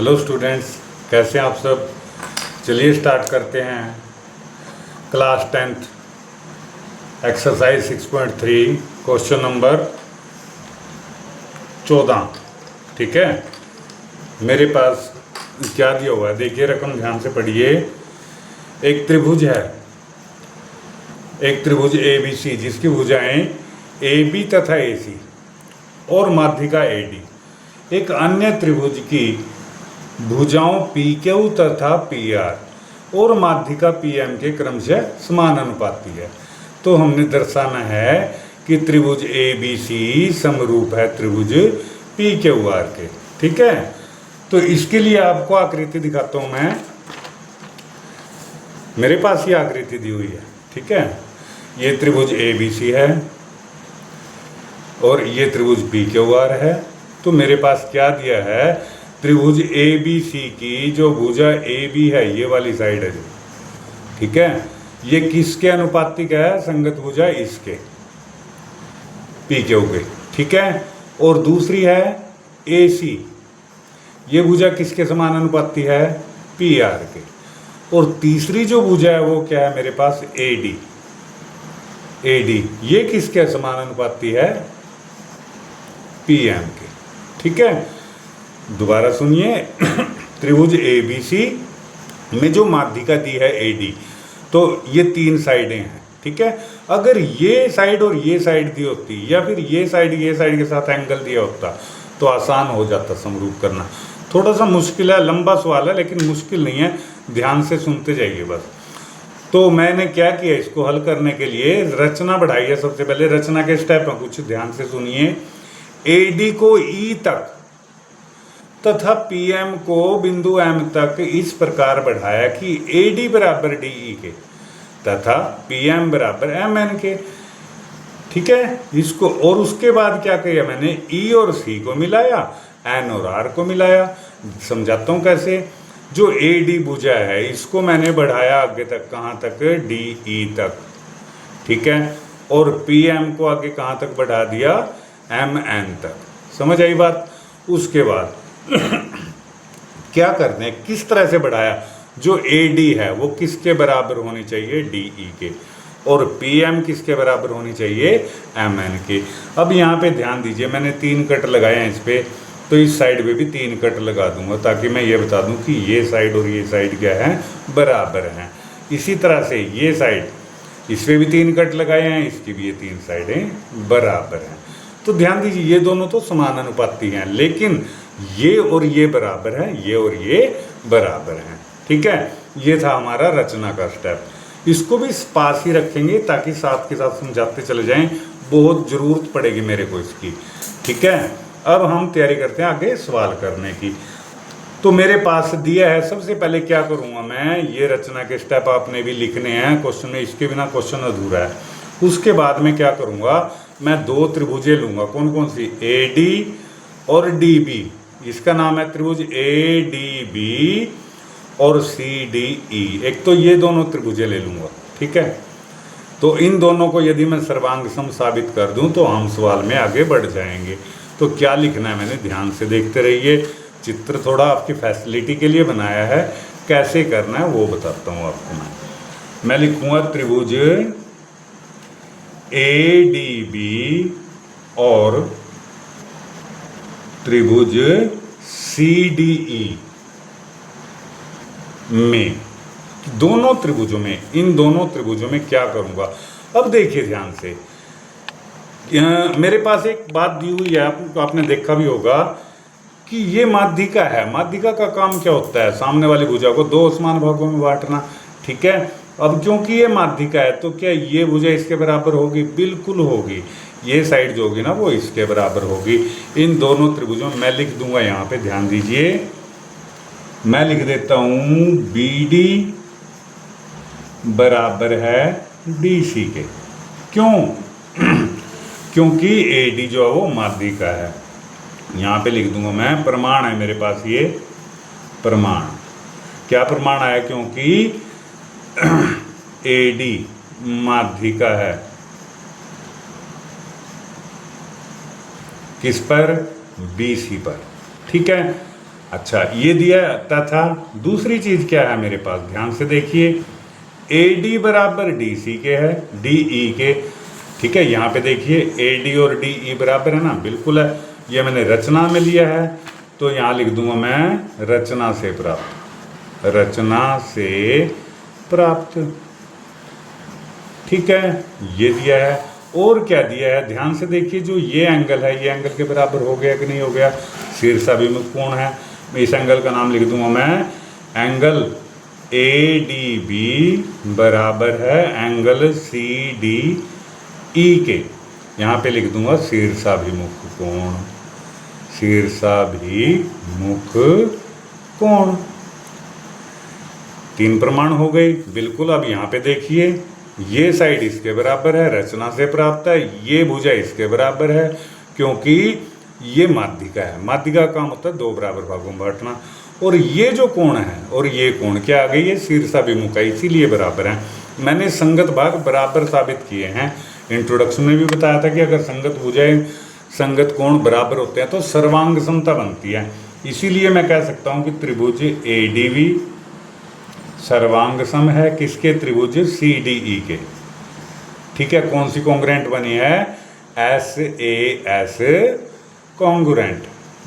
Hello students, कैसे हैं आप सब। चलिए स्टार्ट करते हैं class 10th exercise 6.3 question number 14। ठीक है, मेरे पास क्या दिया हुआ है देखिए, रकम ध्यान से पढ़िए। एक त्रिभुज है, एक त्रिभुज ABC जिसकी भुजाएं AB तथा AC और माध्यिका AD। एक अन्य त्रिभुज की भुजाओं PQ तथा PR और माध्यिका PM के क्रमशः समानुपाती है। तो हमने दर्शाना है कि त्रिभुज ABC समरूप है त्रिभुज PQR के। ठीक है, तो इसके लिए आपको आकृति दिखाता हूं मैं। मेरे पास ये आकृति दी हुई है। ठीक है, ये त्रिभुज ABC है और ये त्रिभुज PQR है। तो मेरे पास क्या दिया है, त्रिभुज ABC की जो भुजा AB है, ये वाली साइड है जो, ठीक है, ये किसके अनुपातिक है, संगत भुजा इसके PQ के। ठीक है, और दूसरी है AC, ये भुजा किसके समानुपाती है, PR के। और तीसरी जो भुजा है वो क्या है मेरे पास, AD, ये किसके समानुपाती है, PM के। ठीक है, दोबारा सुनिए त्रिभुज ABC में जो माध्यिका दी है AD, तो ये तीन साइडें हैं। ठीक है, अगर ये साइड और ये साइड दी होती या फिर ये साइड के साथ एंगल दिया होता तो आसान हो जाता समरूप करना। थोड़ा सा मुश्किल है, लंबा सवाल है लेकिन मुश्किल नहीं है, ध्यान से सुनते जाइए बस। तो मैंने क्या किया, इसको हल करने के लिए रचना बढ़ाई है। सबसे पहले रचना के स्टेप हैं, कुछ ध्यान से सुनिए। AD को E तक तथा PM को बिंदु M तक इस प्रकार बढ़ाया कि AD बराबर DE के तथा PM बराबर MN के। ठीक है, इसको, और उसके बाद क्या किया मैंने, E और C को मिलाया, N और R को मिलाया। समझाता हूँ कैसे। जो AD भुजा है इसको मैंने बढ़ाया आगे तक, कहाँ तक, DE तक। ठीक है, और PM को आगे कहाँ तक बढ़ा दिया, MN तक। समझ आई बात। उसके बाद क्या करते हैं, किस तरह से बढ़ाया, जो AD है वो किसके बराबर होनी चाहिए, DE के, और PM किसके बराबर होनी चाहिए, MN के। अब यहाँ पे ध्यान दीजिए, मैंने 3 कट लगाए हैं इस पे, तो इस साइड पे भी 3 कट लगा दूंगा ताकि मैं ये बता दूं कि ये साइड और ये साइड क्या है, बराबर हैं। इसी तरह से ये साइड, इस पे भी 3 कट लगाए हैं, इसकी भी ये 3 साइडें बराबर हैं। तो ध्यान दीजिए, ये दोनों तो समानुपाती हैं, लेकिन ये और ये बराबर हैं, ये और ये बराबर हैं। ठीक है, ये था हमारा रचना का स्टेप। इसको भी पास ही रखेंगे ताकि साथ के साथ समझाते चले जाएं, बहुत ज़रूरत पड़ेगी मेरे को इसकी। ठीक है, अब हम तैयारी करते हैं आगे सवाल करने की। तो मेरे पास दिया है, सबसे पहले क्या करूँगा मैं, ये रचना के स्टेप आपने भी लिखने हैं क्वेश्चन में, इसके बिना क्वेश्चन अधूरा है। उसके बाद में क्या करूँगा, मैं 2 त्रिभुजें लूँगा। कौन कौन सी, AD और DB। इसका नाम है त्रिभुज ADB और CDE। एक तो ये दोनों त्रिभुजें ले लूँगा। ठीक है, तो इन दोनों को यदि मैं सर्वांग सम साबित कर दूं तो हम सवाल में आगे बढ़ जाएंगे। तो क्या लिखना है मैंने, ध्यान से देखते रहिए। चित्र थोड़ा आपकी फैसिलिटी के लिए बनाया है, कैसे करना है वो बताता हूँ आपको। मैं लिखूँगा त्रिभुज ADB और त्रिभुज CDE में, दोनों त्रिभुजों में, इन दोनों त्रिभुजों में क्या करूंगा। अब देखिए ध्यान से, मेरे पास एक बात दी हुई है, आपने देखा भी होगा कि ये माध्यिका है। माध्यिका का काम क्या होता है, सामने वाली भुजा को 2 समान भागों में बांटना। ठीक है, अब क्योंकि ये माध्यिका है तो क्या ये भुजा इसके बराबर होगी, बिल्कुल होगी। ये साइड जो होगी ना वो इसके बराबर होगी। इन दोनों त्रिभुजों में मैं लिख दूंगा यहाँ पे, ध्यान दीजिए, मैं लिख देता हूँ BD बराबर है DC के। क्यों, क्योंकि AD जो है वो माध्यिका है। यहाँ पे लिख दूंगा मैं, प्रमाण है मेरे पास, ये प्रमाण, क्या प्रमाण आया, क्योंकि AD माध्यिका है किस पर, BC पर। ठीक है, अच्छा, ये दिया तथा दूसरी चीज क्या है मेरे पास, ध्यान से देखिए, AD बराबर DC के है, DE के। ठीक है, यहाँ पे देखिए AD और DE बराबर है ना, बिल्कुल है। ये मैंने रचना में लिया है, तो यहाँ लिख दूंगा मैं रचना से प्राप्त, रचना से प्राप्त। ठीक है, ये दिया है। और क्या दिया है, ध्यान से देखिए, जो ये एंगल है, ये एंगल के बराबर हो गया कि नहीं हो गया, शीर्षाभिमुख कोण है। इस एंगल का नाम लिख दूंगा मैं एंगल ADB बराबर है एंगल CDE के। यहाँ पे लिख दूंगा शीर्षाभिमुख कोण, शीर्षाभिमुख कोण। 3 प्रमाण हो गई, बिल्कुल। अब यहाँ पे देखिए, ये साइड इसके बराबर है, रचना से प्राप्त है, ये भुजा इसके बराबर है, क्योंकि ये माध्यिका है। माध्यिका का काम होता है 2 बराबर भागों में बांटना। और ये जो कोण है और ये कोण क्या आ गई है, शीर्षाभिमुख है, इसीलिए बराबर है। मैंने संगत भाग बराबर साबित किए हैं। इंट्रोडक्शन में भी बताया था कि अगर संगत भुजाएं, संगत कोण बराबर होते हैं तो सर्वांग समता बनती है। इसीलिए मैं कह सकता हूँ कि त्रिभुज ADB सर्वांग सम है किसके, त्रिभुज CDE के। ठीक है, कौन सी कॉन्ग्रुएंट बनी है, SAS कॉन्ग्रुएंट।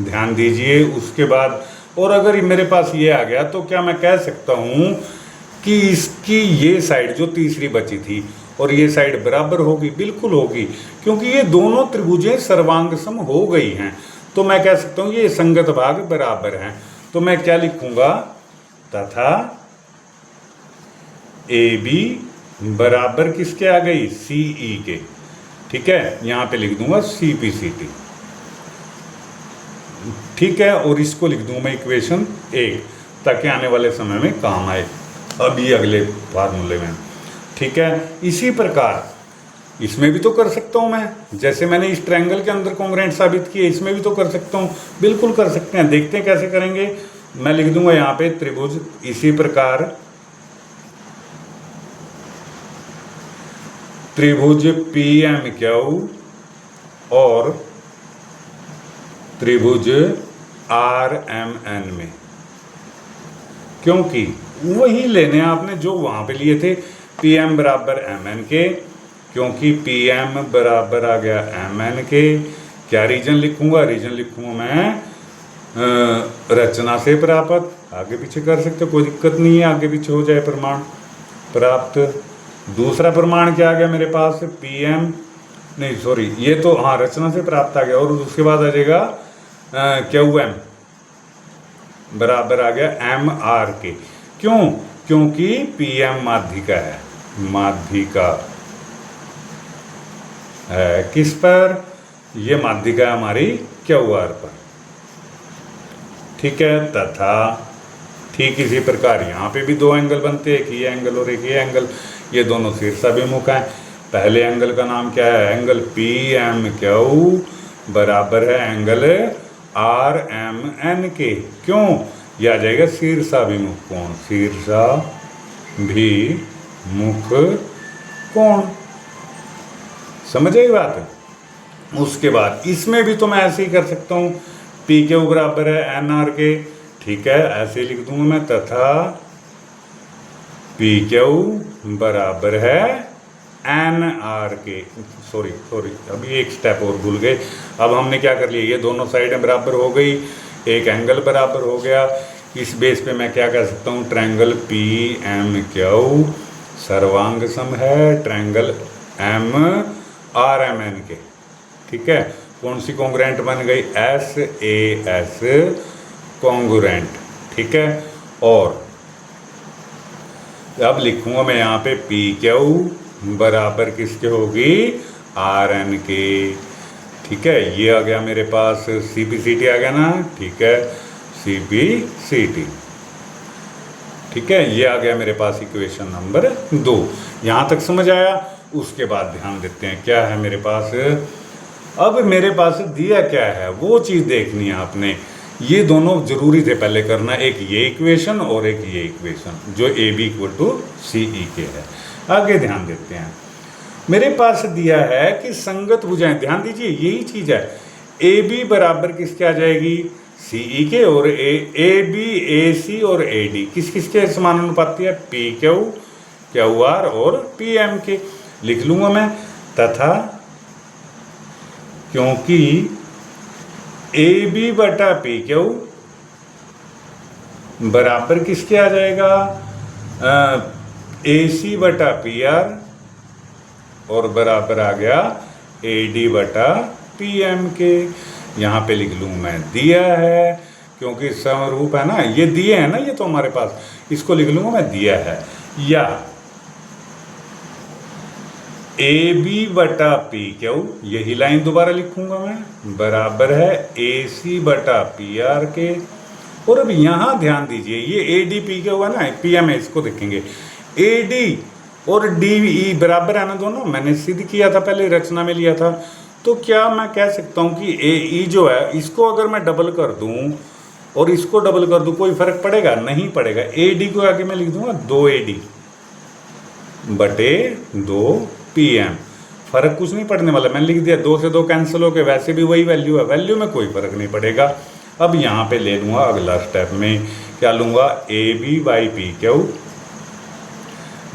ध्यान दीजिए। उसके बाद और अगर मेरे पास ये आ गया तो क्या मैं कह सकता हूँ कि इसकी ये साइड जो तीसरी बची थी और ये साइड बराबर होगी, बिल्कुल होगी, क्योंकि ये दोनों त्रिभुजें सर्वांग सम हो गई हैं। तो मैं कह सकता हूँ ये संगत भाग बराबर हैं। तो मैं क्या लिखूंगा, तथा AB बराबर किसके आ गई, CE के। ठीक है, यहाँ पे लिख दूंगा CPCT। ठीक है, और इसको लिख दूंगा मैं इक्वेशन 1, ताकि आने वाले समय में काम आए, अभी अगले फार्मूले में। ठीक है, इसी प्रकार इसमें भी तो कर सकता हूँ मैं, जैसे मैंने इस ट्रायंगल के अंदर कॉन्ग्रुएंट साबित किए, इसमें भी तो कर सकता हूँ। बिल्कुल कर सकते हैं, देखते हैं कैसे करेंगे। मैं लिख दूंगा यहाँ पे त्रिभुज, इसी प्रकार त्रिभुज PMQ और त्रिभुज RMN में, क्योंकि वही लेने आपने जो वहां पे लिए थे, PM बराबर MN के, क्योंकि PM बराबर आ गया MN के। क्या रीजन लिखूंगा, रीजन लिखूंगा मैं रचना से प्राप्त। आगे पीछे कर सकते, कोई दिक्कत नहीं है, आगे पीछे हो जाए प्रमाण प्राप्त। दूसरा प्रमाण क्या आ गया मेरे पास, PM नहीं सॉरी, ये तो हाँ रचना से प्राप्त आ गया। और उसके बाद आ जाएगा QM बराबर आ गया MR के। क्यों, क्योंकि PM माध्यिका है, माध्यिका है किस पर, ये माध्यिका है हमारी QR पर। ठीक है, तथा ठीक इसी प्रकार यहाँ पे भी 2 एंगल बनते हैं, एक ये एंगल और एक ये एंगल, ये दोनों शीर्षाभिमुख हैं। पहले एंगल का नाम क्या है, एंगल PMQ बराबर है एंगल RMN के। क्यों, यह आ जाएगा शीर्षाभिमुख कोण, शीर्षाभिमुख कोण। समझ आई बात। उसके बाद इसमें भी तो मैं ऐसे ही कर सकता हूँ, PQ बराबर है NR के। ठीक है, ऐसे लिख दूंगा मैं, तथा PQ बराबर है NR के। सॉरी अभी एक स्टेप और भूल गए। अब हमने क्या कर लिया, ये दोनों साइडें बराबर हो गई, एक एंगल बराबर हो गया। इस बेस पे मैं क्या कह सकता हूँ, ट्रायंगल PMQ सर्वांग सम है ट्रायंगल MRMN के। ठीक है, कौन सी कॉन्ग्रुएंट बन गई, SAS कॉन्ग्रुएंट। ठीक है, और अब लिखूंगा मैं यहाँ पे PQ बराबर किसके होगी, RN के। ठीक है, ये आ गया मेरे पास CPCT आ गया ना। ठीक है, CPCT। ठीक है, ये आ गया मेरे पास इक्वेशन नंबर 2। यहाँ तक समझ आया। उसके बाद ध्यान देते हैं क्या है मेरे पास। अब मेरे पास दिया क्या है वो चीज़ देखनी है आपने। ये दोनों जरूरी थे पहले करना, एक ये इक्वेशन और एक ये इक्वेशन जो AB = CE के है। आगे ध्यान देते हैं, मेरे पास दिया है कि संगत भुजाएं, ध्यान दीजिए यही चीज़ है, AB बराबर किसके आ जाएगी, सीई के, और ए बी ए सी और ए डी किस किस के समानुपाती है, पी क्यू क्यू आर और पी एम के। लिख लूंगा मैं, तथा क्योंकि ए बी बटा पी क्यू बराबर किसके आ जाएगा, ए सी बटा पी आर और बराबर आ गया ए डी बटा पी एम के। यहाँ पे लिख लूँ मैं दिया है, क्योंकि समरूप है ना, ये दिए है ना, ये तो हमारे पास, इसको लिख लूँगा मैं दिया है। या ए बी बटा पी क्यू, यही लाइन दोबारा लिखूंगा मैं, बराबर है ए सी बटा पी आर के। और अब यहाँ ध्यान दीजिए, ये ए डी पी क्यू है ना, पी एम है, इसको देखेंगे ए डी और डी ई बराबर है ना दोनों, मैंने सिद्ध किया था पहले, रचना में लिया था। तो क्या मैं कह सकता हूँ कि ए ई जो है, इसको अगर मैं डबल कर दूँ और इसको डबल कर दूँ, कोई फर्क पड़ेगा, नहीं पड़ेगा। ए डी को आगे मैं लिख दूंगा 2 ए डी बटे 2 पी एम, फर्क कुछ नहीं पड़ने वाला, मैंने लिख दिया 2 से 2 कैंसिल हो के, वैसे भी वही वैल्यू है, वैल्यू में कोई फर्क नहीं पड़ेगा। अब यहाँ पे ले लूँगा अगला स्टेप में, क्या लूँगा, A B by P Q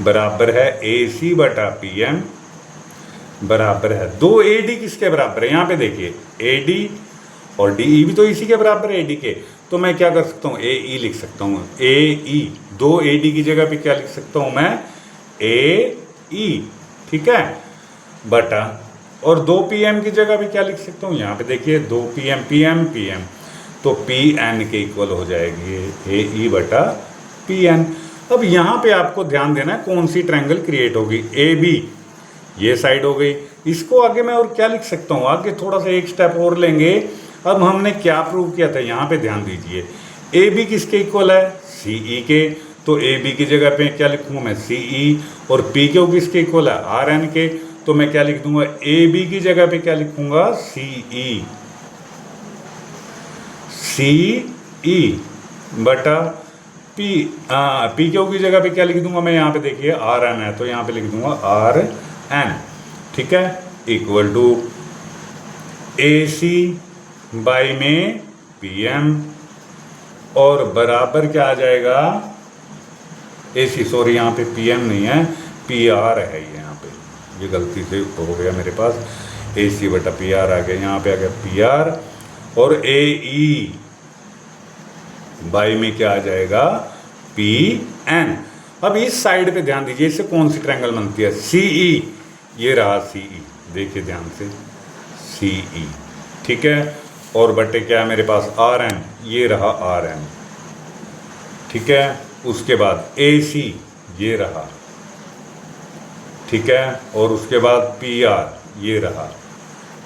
बराबर है ए सी बटा पी एम बराबर है 2 ए डी किसके बराबर है, यहाँ पे देखिए ए डी और डी ई भी तो इसी के बराबर है ए डी के। तो मैं क्या कर सकता हूँ, ए ई लिख सकता हूँ, ए ई 2 ए डी की जगह पे क्या लिख सकता हूँ मैं, ए ई, ठीक है, बटा, और 2 पी एम की जगह भी क्या लिख सकता हूँ, यहाँ पे देखिए 2 P M P M P M, तो पी एन के इक्वल हो जाएगी ए ई बटा पी एन। अब यहाँ पे आपको ध्यान देना है कौन सी ट्रायंगल क्रिएट होगी, ए बी ये साइड हो गई, इसको आगे मैं और क्या लिख सकता हूँ, आगे थोड़ा सा एक स्टेप और लेंगे। अब हमने क्या प्रूव किया था, यहाँ पे ध्यान दीजिए, ए बी किसके इक्वल है, सी ई के, तो ए बी की जगह पे क्या लिखूंगा मैं, सी ई, और पी क्यू किसके इक्वल है, आर एन के, तो मैं क्या लिख दूंगा, ए बी की जगह पे क्या लिखूंगा, सी ई, सी ई बटा पी क्यू की जगह पे क्या लिख दूंगा मैं, यहाँ पे देखिए आर एन है, तो यहाँ पे लिख दूंगा आर एन, ठीक है, equal to A C by में पी एम, और बराबर क्या आ जाएगा, ए सी, सॉरी यहाँ पे पी एम नहीं है, पी आर है ये, यहाँ पे ये गलती से हो गया मेरे पास, ए सी बटा पी आर आ गया, यहाँ पे आ गया पी आर, और ए ई बाई में क्या आ जाएगा, पी एन। अब इस साइड पे ध्यान दीजिए, इससे कौन सी ट्रायंगल बनती है, सी ई, ये रहा सी ई, देखिए ध्यान से सी ई, ठीक है, और बटे क्या है मेरे पास, आर एन, ये रहा आर एन, ठीक है, उसके बाद ए सी ये रहा, ठीक है, और उसके बाद पी आर ये रहा,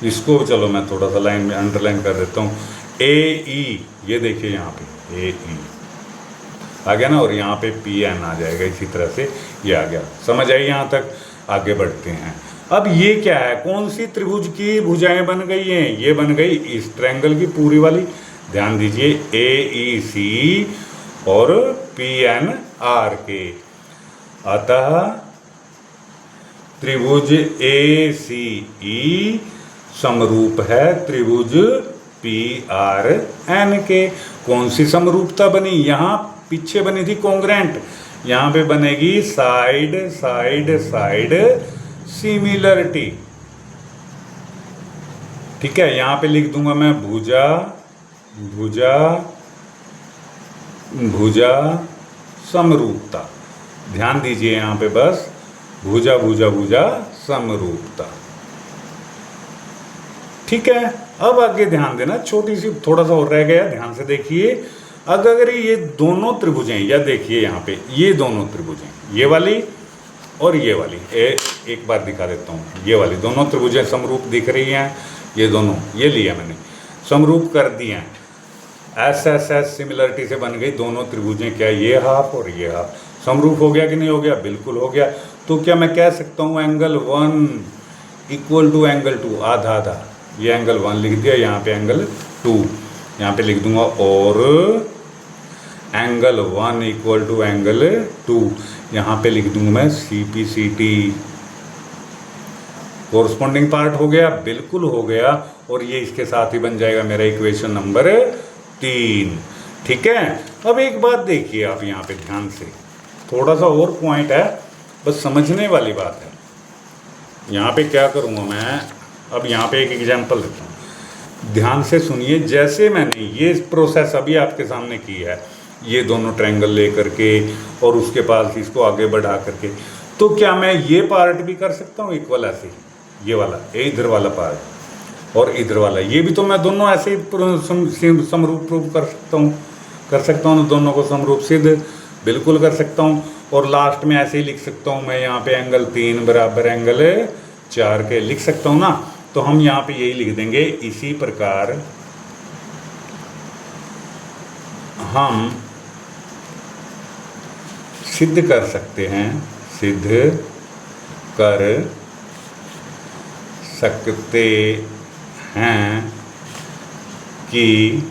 इसको चलो मैं थोड़ा सा लाइन में अंडरलाइन कर देता हूँ, ए ई, ये देखिए यहाँ पे ए ई आ गया ना, और यहाँ पे पी एन आ जाएगा, इसी तरह से ये आ गया, समझ आई यहाँ तक, आगे बढ़ते हैं। अब ये क्या है, कौन सी त्रिभुज की भुजाएं बन गई हैं, ये बन गई इस ट्रायंगल की पूरी वाली, ध्यान दीजिए ए ई सी और पी एन आर के, अतः त्रिभुज ए सी ई समरूप है त्रिभुज पी आर एन के। कौन सी समरूपता बनी, यहाँ पीछे बनी थी कॉन्ग्रेंट, यहाँ पे बनेगी साइड साइड साइड सिमिलरिटी, ठीक है, यहाँ पे लिख दूंगा मैं भुजा भुजा भुजा समरूपता, ध्यान दीजिए यहाँ पे बस भुजा भुजा भुजा समरूपता, ठीक है। अब आगे ध्यान देना, छोटी सी थोड़ा सा और रह गया, ध्यान से देखिए, अगर ये दोनों त्रिभुजें, या देखिए यहाँ पे ये दोनों त्रिभुजें, ये वाली और ये वाली, एक बार दिखा देता हूँ, ये वाली दोनों त्रिभुजें समरूप दिख रही हैं, ये दोनों, ये लिया मैंने, समरूप कर दिए हैं, एस एस एस सिमिलरिटी से बन गई दोनों त्रिभुजें, क्या ये हाफ और ये हाफ, समरूप हो गया कि नहीं हो गया, बिल्कुल हो गया। तो क्या मैं कह सकता हूँ एंगल 1 इक्वल टू एंगल 2, आधा आधा, ये एंगल 1 लिख दिया, यहाँ पे एंगल 2, यहाँ पे लिख दूंगा, और एंगल 1 इक्वल टू एंगल 2, यहाँ पे लिख दूंगा मैं C P C T, corresponding part हो गया, बिल्कुल हो गया, और ये इसके साथ ही बन जाएगा मेरा इक्वेशन नंबर 3। 3। ठीक है, अब एक बात देखिए आप यहाँ पे ध्यान से, थोड़ा सा और पॉइंट है, बस समझने वाली बात है। यहाँ पे क्या करूँगा मैं, अब यहाँ पे एक एग्जांपल देता हूँ, ध्यान से सुनिए। जैसे मैंने ये प्रोसेस अभी आपके सामने की है, ये दोनों ट्रायंगल ले करके और उसके पास इसको आगे बढ़ा करके, तो क्या मैं ये पार्ट भी कर सकता हूँ इक्वल ऐसे, ये वाला, ये इधर वाला पार्ट और इधर वाला, ये भी तो मैं दोनों ऐसे ही समरूप प्रूव कर सकता हूँ दोनों को समरूप सिद्ध बिल्कुल कर सकता हूँ। और लास्ट में ऐसे ही लिख सकता हूँ मैं, यहाँ पे एंगल 3 बराबर एंगल 4 के लिख सकता हूँ ना। तो हम यहाँ पे यही लिख देंगे, इसी प्रकार हम सिद्ध कर सकते हैं, सिद्ध कर सकते हैं कि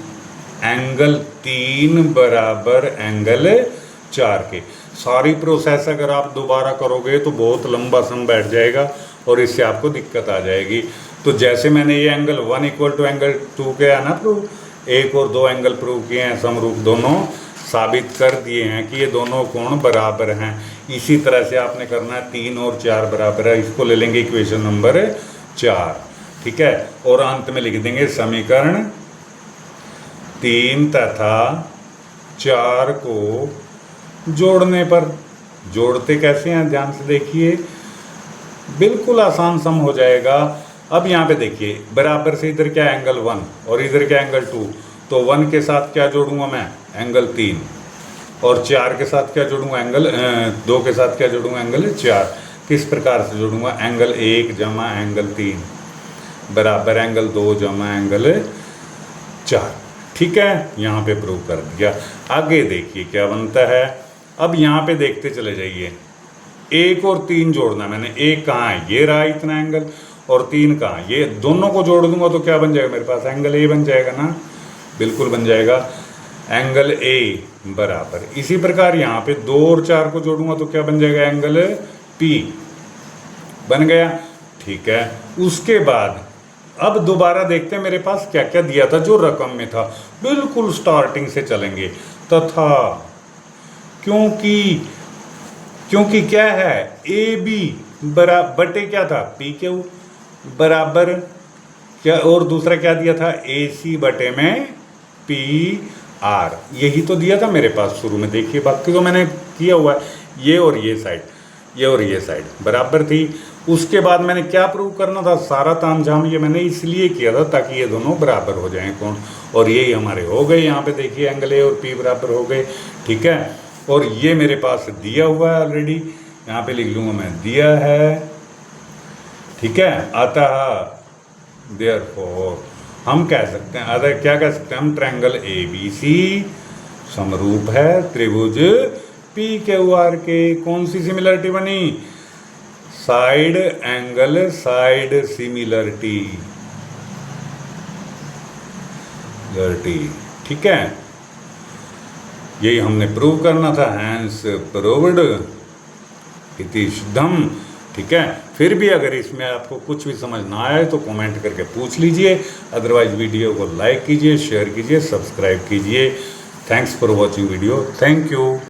एंगल 3 बराबर एंगल 4 के। सारी प्रोसेस अगर आप दोबारा करोगे तो बहुत लंबा सम बैठ जाएगा और इससे आपको दिक्कत आ जाएगी। तो जैसे मैंने ये एंगल 1 इक्वल टू एंगल 2 किया ना प्रूव, 1 और 2 एंगल प्रूव किए हैं, समरूप दोनों साबित कर दिए हैं कि ये दोनों कोण बराबर हैं। इसी तरह से आपने करना है, 3 और 4 बराबर है, इसको ले लेंगे इक्वेशन नंबर 4। ठीक है, और अंत में लिख देंगे समीकरण 3 तथा 4 को जोड़ने पर। जोड़ते कैसे हैं ध्यान से देखिए, बिल्कुल आसान सम हो जाएगा। अब यहाँ पे देखिए, बराबर से इधर क्या एंगल 1 और इधर क्या एंगल 2, तो 1 के साथ क्या जोड़ूंगा मैं, एंगल 3, और 4 के साथ क्या जोड़ूंगा, एंगल 2 के साथ क्या जोड़ूंगा, एंगल 4। किस प्रकार से जोड़ूंगा, एंगल 1 जमा एंगल 3 बराबर एंगल 2 जमा एंगल 4। ठीक है, यहाँ पे प्रूव कर दिया। आगे देखिए क्या बनता है। अब यहाँ पे देखते चले जाइए, 1 और 3 जोड़ना मैंने, 1 कहाँ है, ये रहा इतना एंगल, और 3 कहाँ, ये दोनों को जोड़ दूंगा तो क्या बन जाएगा मेरे पास, एंगल ए बन जाएगा ना, बिल्कुल बन जाएगा, एंगल ए बराबर। इसी प्रकार यहाँ पे 2 और 4 को जोड़ूंगा तो क्या बन जाएगा, एंगल पी बन गया। ठीक है, उसके बाद अब दोबारा देखते हैं मेरे पास क्या क्या दिया था जो रकम में था, बिल्कुल स्टार्टिंग से चलेंगे। तथा क्योंकि क्या है, ए बी बराबर बटे क्या था, पी क्यू बराबर क्या, और दूसरा क्या दिया था, ए सी बटे में पी आर। यही तो दिया था मेरे पास शुरू में, देखिए बाकी तो मैंने किया हुआ है, ये और ये साइड, ये और ये साइड बराबर थी। उसके बाद मैंने क्या प्रूव करना था, सारा तामझाम ये मैंने इसलिए किया था ताकि ये दोनों बराबर हो जाएं कोण, और यही हमारे हो गए। यहाँ पे देखिए एंगल ए और पी बराबर हो गए। ठीक है, और ये मेरे पास दिया हुआ है ऑलरेडी, यहाँ पे लिख लूँगा मैं, दिया है। ठीक है, अतः देयरफॉर हम कह सकते हैं, अतः क्या कह सकते हैं हम, ट्रायंगल ए बी सी समरूप है त्रिभुज पी क्यू आर के। कौन सी सिमिलरिटी बनी, साइड एंगल साइड सिमिलरिटी। ठीक है, यही हमने प्रूव करना था, हैंस प्रूव्ड इति शुद्धम। ठीक है, फिर भी अगर इसमें आपको कुछ भी समझ ना आए तो कमेंट करके पूछ लीजिए, अदरवाइज वीडियो को लाइक कीजिए, शेयर कीजिए, सब्सक्राइब कीजिए। Thanks for watching video, thank you.